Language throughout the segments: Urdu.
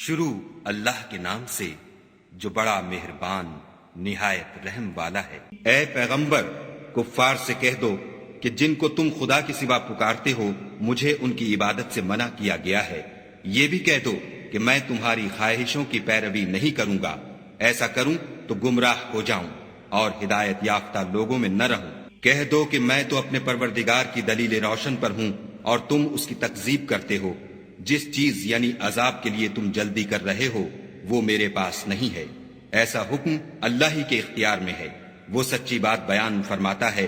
شروع اللہ کے نام سے جو بڑا مہربان نہایت رحم والا ہے۔ اے پیغمبر، کفار سے کہہ دو کہ جن کو تم خدا کے سوا پکارتے ہو مجھے ان کی عبادت سے منع کیا گیا ہے۔ یہ بھی کہہ دو کہ میں تمہاری خواہشوں کی پیروی نہیں کروں گا، ایسا کروں تو گمراہ ہو جاؤں اور ہدایت یافتہ لوگوں میں نہ رہوں۔ کہہ دو کہ میں تو اپنے پروردگار کی دلیل روشن پر ہوں اور تم اس کی تکذیب کرتے ہو۔ جس چیز یعنی عذاب کے لیے تم جلدی کر رہے ہو وہ میرے پاس نہیں ہے، ایسا حکم اللہ ہی کے اختیار میں ہے۔ وہ سچی بات بیان فرماتا ہے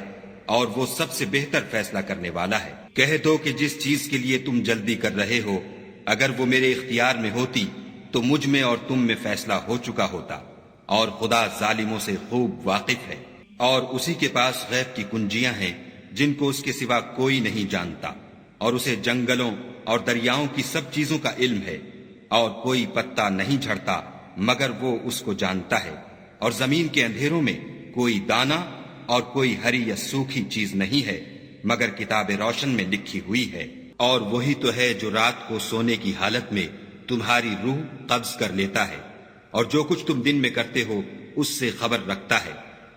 اور وہ سب سے بہتر فیصلہ کرنے والا ہے۔ کہہ دو کہ جس چیز کے لیے تم جلدی کر رہے ہو اگر وہ میرے اختیار میں ہوتی تو مجھ میں اور تم میں فیصلہ ہو چکا ہوتا، اور خدا ظالموں سے خوب واقف ہے۔ اور اسی کے پاس غیب کی کنجیاں ہیں جن کو اس کے سوا کوئی نہیں جانتا، اور اسے جنگلوں اور دریاؤں کی سب چیزوں کا علم ہے، اور کوئی پتا نہیں جھڑتا مگر وہ اس کو جانتا ہے، اور زمین کے اندھیروں میں کوئی دانہ اور کوئی ہری یا سوکھی چیز نہیں ہے مگر کتاب روشن میں لکھی ہوئی ہے۔ اور وہی تو ہے جو رات کو سونے کی حالت میں تمہاری روح قبض کر لیتا ہے، اور جو کچھ تم دن میں کرتے ہو اس سے خبر رکھتا ہے،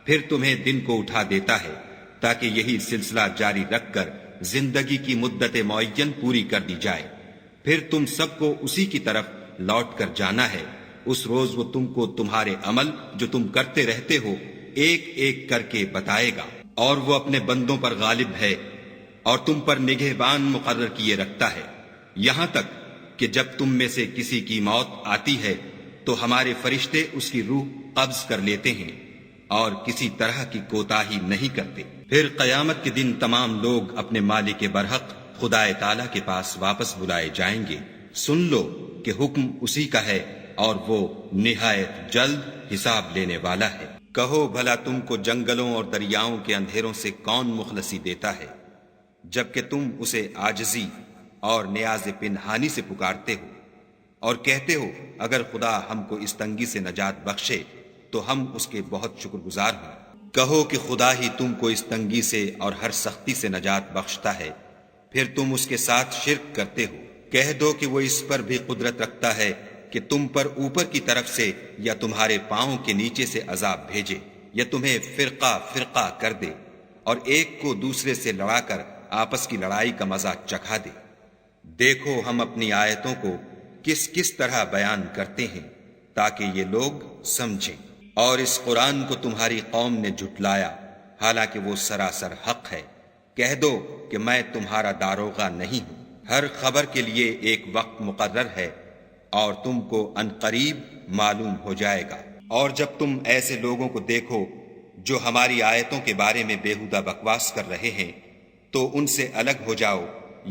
پھر تمہیں دن کو اٹھا دیتا ہے تاکہ یہی سلسلہ جاری رکھ کر زندگی کی مدت معین پوری کر دی جائے۔ پھر تم سب کو اسی کی طرف لوٹ کر جانا ہے۔ اس روز وہ تم کو تمہارے عمل جو تم کرتے رہتے ہو ایک ایک کر کے بتائے گا، اور وہ اپنے بندوں پر غالب ہے اور تم پر نگہبان مقرر کیے رکھتا ہے، یہاں تک کہ جب تم میں سے کسی کی موت آتی ہے تو ہمارے فرشتے اس کی روح قبض کر لیتے ہیں اور کسی طرح کی کوتاہی نہیں کرتے۔ پھر قیامت کے دن تمام لوگ اپنے مالک برحق خدا تعالی کے پاس واپس بلائے جائیں گے۔ سن لو کہ حکم اسی کا ہے اور وہ نہایت جلد حساب لینے والا ہے۔ کہو بھلا تم کو جنگلوں اور دریاؤں کے اندھیروں سے کون مخلصی دیتا ہے جبکہ تم اسے عاجزی اور نیاز پنہانی سے پکارتے ہو، اور کہتے ہو اگر خدا ہم کو اس تنگی سے نجات بخشے تو ہم اس کے بہت شکر گزار ہوں۔ کہو کہ خدا ہی تم کو اس تنگی سے اور ہر سختی سے نجات بخشتا ہے، پھر تم اس کے ساتھ شرک کرتے ہو۔ کہہ دو کہ وہ اس پر بھی قدرت رکھتا ہے کہ تم پر اوپر کی طرف سے یا تمہارے پاؤں کے نیچے سے عذاب بھیجے، یا تمہیں فرقہ فرقہ کر دے اور ایک کو دوسرے سے لڑا کر آپس کی لڑائی کا مزہ چکھا دے۔ دیکھو ہم اپنی آیتوں کو کس کس طرح بیان کرتے ہیں تاکہ یہ لوگ سمجھیں۔ اور اس قرآن کو تمہاری قوم نے جھٹلایا حالانکہ وہ سراسر حق ہے۔ کہہ دو کہ میں تمہارا داروغہ نہیں ہوں، ہر خبر کے لیے ایک وقت مقرر ہے اور تم کو عنقریب معلوم ہو جائے گا۔ اور جب تم ایسے لوگوں کو دیکھو جو ہماری آیتوں کے بارے میں بیہودہ بکواس کر رہے ہیں تو ان سے الگ ہو جاؤ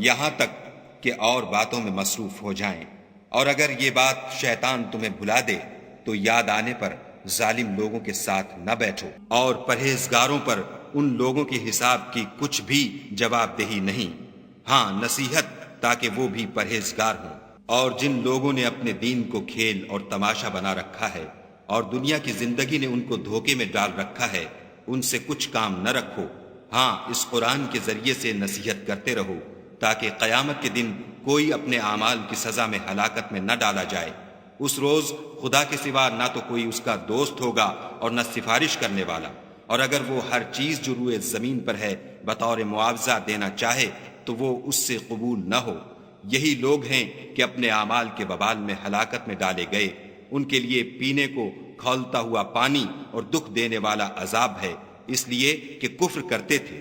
یہاں تک کہ اور باتوں میں مصروف ہو جائیں، اور اگر یہ بات شیطان تمہیں بھلا دے تو یاد آنے پر ظالم لوگوں کے ساتھ نہ بیٹھو، اور پرہیزگاروں پر ان لوگوں کے حساب کی کچھ بھی جواب دہی نہیں، ہاں نصیحت تاکہ وہ بھی پرہیزگار ہوں۔ اور جن لوگوں نے اپنے دین کو کھیل اور تماشا بنا رکھا ہے اور دنیا کی زندگی نے ان کو دھوکے میں ڈال رکھا ہے، ان سے کچھ کام نہ رکھو، ہاں اس قرآن کے ذریعے سے نصیحت کرتے رہو تاکہ قیامت کے دن کوئی اپنے اعمال کی سزا میں ہلاکت میں نہ ڈالا جائے۔ اس روز خدا کے سوا نہ تو کوئی اس کا دوست ہوگا اور نہ سفارش کرنے والا، اور اگر وہ ہر چیز جو روئے زمین پر ہے بطور معاوضہ دینا چاہے تو وہ اس سے قبول نہ ہو۔ یہی لوگ ہیں کہ اپنے اعمال کے وبال میں ہلاکت میں ڈالے گئے، ان کے لیے پینے کو کھولتا ہوا پانی اور دکھ دینے والا عذاب ہے، اس لیے کہ کفر کرتے تھے۔